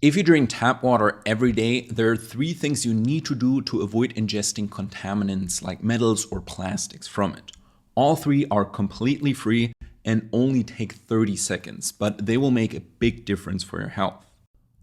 If you drink tap water every day, there are three things you need to do to avoid ingesting contaminants like metals or plastics from it. All three are completely free and only take 30 seconds, but they will make a big difference for your health.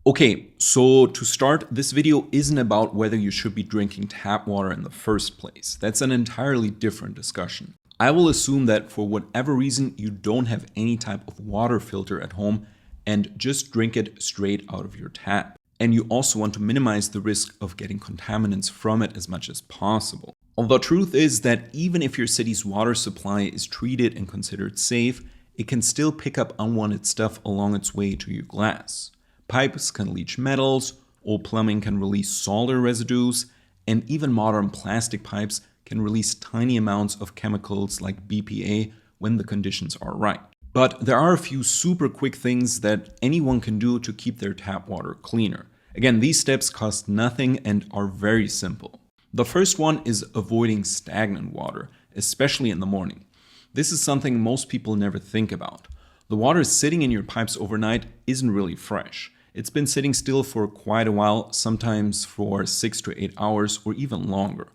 Okay, so to start, this video isn't about whether you should be drinking tap water in the first place. That's an entirely different discussion. I will assume that for whatever reason you don't have any type of water filter at home and just drink it straight out of your tap. And you also want to minimize the risk of getting contaminants from it as much as possible. Although the truth is that even if your city's water supply is treated and considered safe, it can still pick up unwanted stuff along its way to your glass. Pipes can leach metals, old plumbing can release solder residues, and even modern plastic pipes can release tiny amounts of chemicals like BPA when the conditions are right. But there are a few super quick things that anyone can do to keep their tap water cleaner. Again, these steps cost nothing and are very simple. The first one is avoiding stagnant water, especially in the morning. This is something most people never think about. The water sitting in your pipes overnight isn't really fresh. It's been sitting still for quite a while, sometimes for 6 to 8 hours or even longer.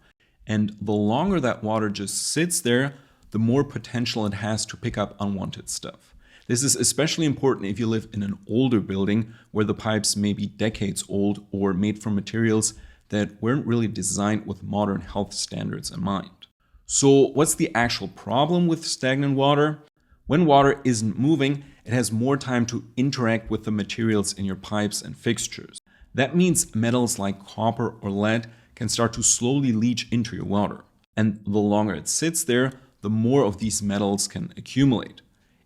And the longer that water just sits there, the more potential it has to pick up unwanted stuff. This is especially important if you live in an older building where the pipes may be decades old or made from materials that weren't really designed with modern health standards in mind. So what's the actual problem with stagnant water? When water isn't moving, it has more time to interact with the materials in your pipes and fixtures. That means metals like copper or lead can start to slowly leach into your water. And the longer it sits there, the more of these metals can accumulate.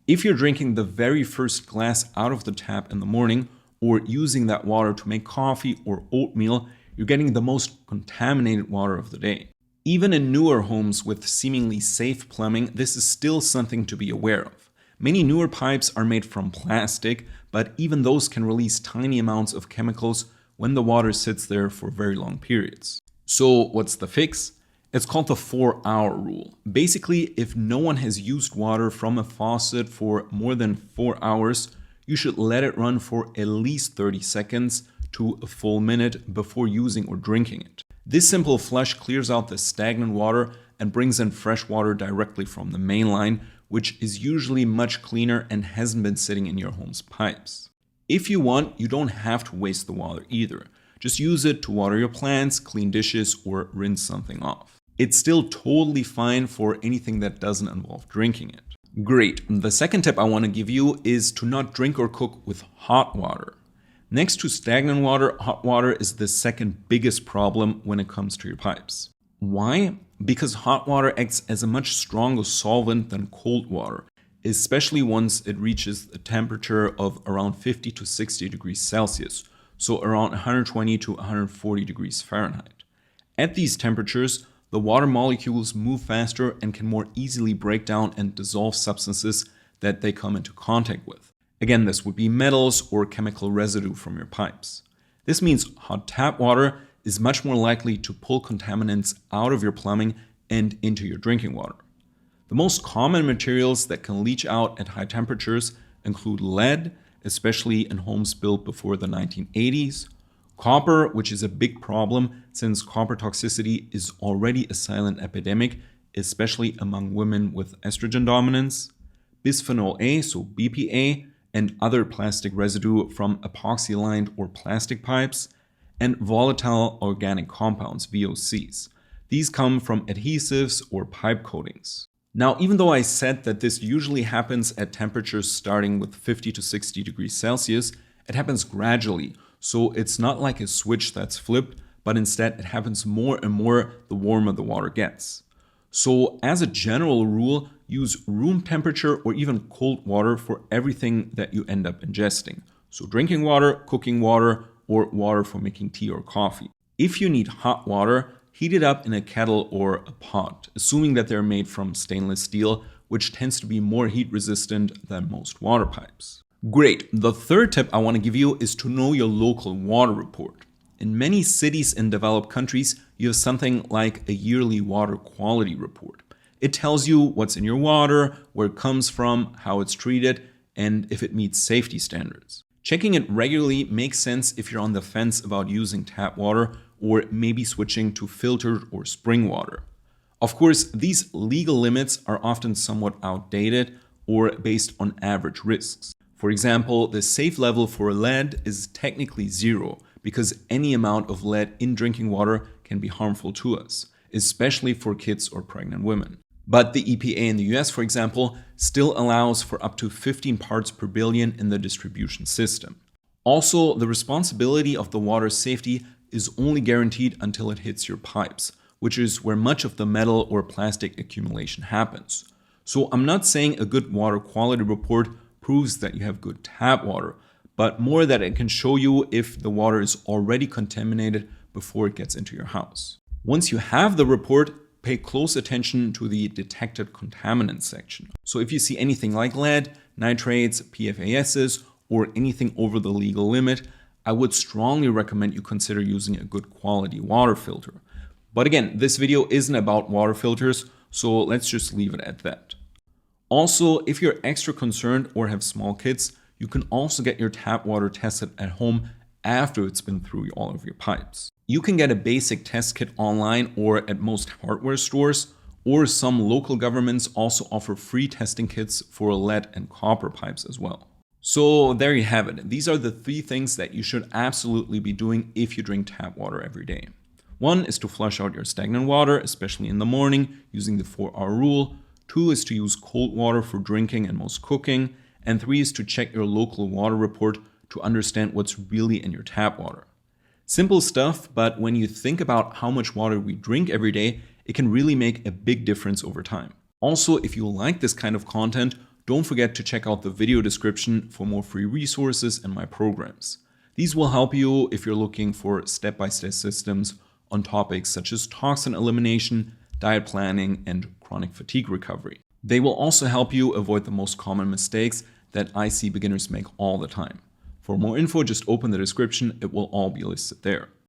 If you're drinking the very first glass out of the tap in the morning or using that water to make coffee or oatmeal, you're getting the most contaminated water of the day. Even in newer homes with seemingly safe plumbing, this is still something to be aware of. Many newer pipes are made from plastic, but even those can release tiny amounts of chemicals when the water sits there for very long periods. So what's the fix? It's called the 4-hour rule. Basically, if no one has used water from a faucet for more than 4 hours, you should let it run for at least 30 seconds to a full minute before using or drinking it. This simple flush clears out the stagnant water and brings in fresh water directly from the main line, which is usually much cleaner and hasn't been sitting in your home's pipes. If you want, you don't have to waste the water either. Just use it to water your plants, clean dishes, or rinse something off. It's still totally fine for anything that doesn't involve drinking it. Great. The second tip I want to give you is to not drink or cook with hot water. Next to stagnant water, hot water is the second biggest problem when it comes to your pipes. Why? Because hot water acts as a much stronger solvent than cold water, especially once it reaches a temperature of around 50 to 60 degrees Celsius, so around 120 to 140 degrees Fahrenheit. At these temperatures, the water molecules move faster and can more easily break down and dissolve substances that they come into contact with. Again, this would be metals or chemical residue from your pipes. This means hot tap water is much more likely to pull contaminants out of your plumbing and into your drinking water. The most common materials that can leach out at high temperatures include lead, especially in homes built before the 1980s, copper, which is a big problem since copper toxicity is already a silent epidemic, especially among women with estrogen dominance, bisphenol A, so BPA, and other plastic residue from epoxy-lined or plastic pipes, and volatile organic compounds, VOCs. These come from adhesives or pipe coatings. Now, even though I said that this usually happens at temperatures starting with 50 to 60 degrees Celsius, it happens gradually. So it's not like a switch that's flipped, but instead it happens more and more the warmer the water gets. So as a general rule, use room temperature or even cold water for everything that you end up ingesting. So drinking water, cooking water, or water for making tea or coffee. If you need hot water, heat it up in a kettle or a pot, assuming that they're made from stainless steel, which tends to be more heat resistant than most water pipes. Great. The third tip I want to give you is to know your local water report. In many cities in developed countries, you have something like a yearly water quality report. It tells you what's in your water, where it comes from, how it's treated, and if it meets safety standards. Checking it regularly makes sense if you're on the fence about using tap water or maybe switching to filtered or spring water. Of course, these legal limits are often somewhat outdated or based on average risks. For example, the safe level for lead is technically 0 because any amount of lead in drinking water can be harmful to us, especially for kids or pregnant women. But the EPA in the US, for example, still allows for up to 15 parts per billion in the distribution system. Also, the responsibility of the water safety is only guaranteed until it hits your pipes, which is where much of the metal or plastic accumulation happens. So I'm not saying a good water quality report proves that you have good tap water, but more that it can show you if the water is already contaminated before it gets into your house. Once you have the report, pay close attention to the detected contaminants section. So if you see anything like lead, nitrates, PFASs, or anything over the legal limit, I would strongly recommend you consider using a good quality water filter. But again, this video isn't about water filters, so let's just leave it at that. Also, if you're extra concerned or have small kids, you can also get your tap water tested at home after it's been through all of your pipes. You can get a basic test kit online or at most hardware stores, or some local governments also offer free testing kits for lead and copper pipes as well. So there you have it. These are the 3 things that you should absolutely be doing if you drink tap water every day. 1 is to flush out your stagnant water, especially in the morning, using the 4-hour rule. 2 is to use cold water for drinking and most cooking. And 3 is to check your local water report to understand what's really in your tap water. Simple stuff, but when you think about how much water we drink every day, it can really make a big difference over time. Also, if you like this kind of content, don't forget to check out the video description for more free resources and my programs. These will help you if you're looking for step-by-step systems on topics such as toxin elimination, diet planning, and chronic fatigue recovery. They will also help you avoid the most common mistakes that I see beginners make all the time. For more info, just open the description, it will all be listed there.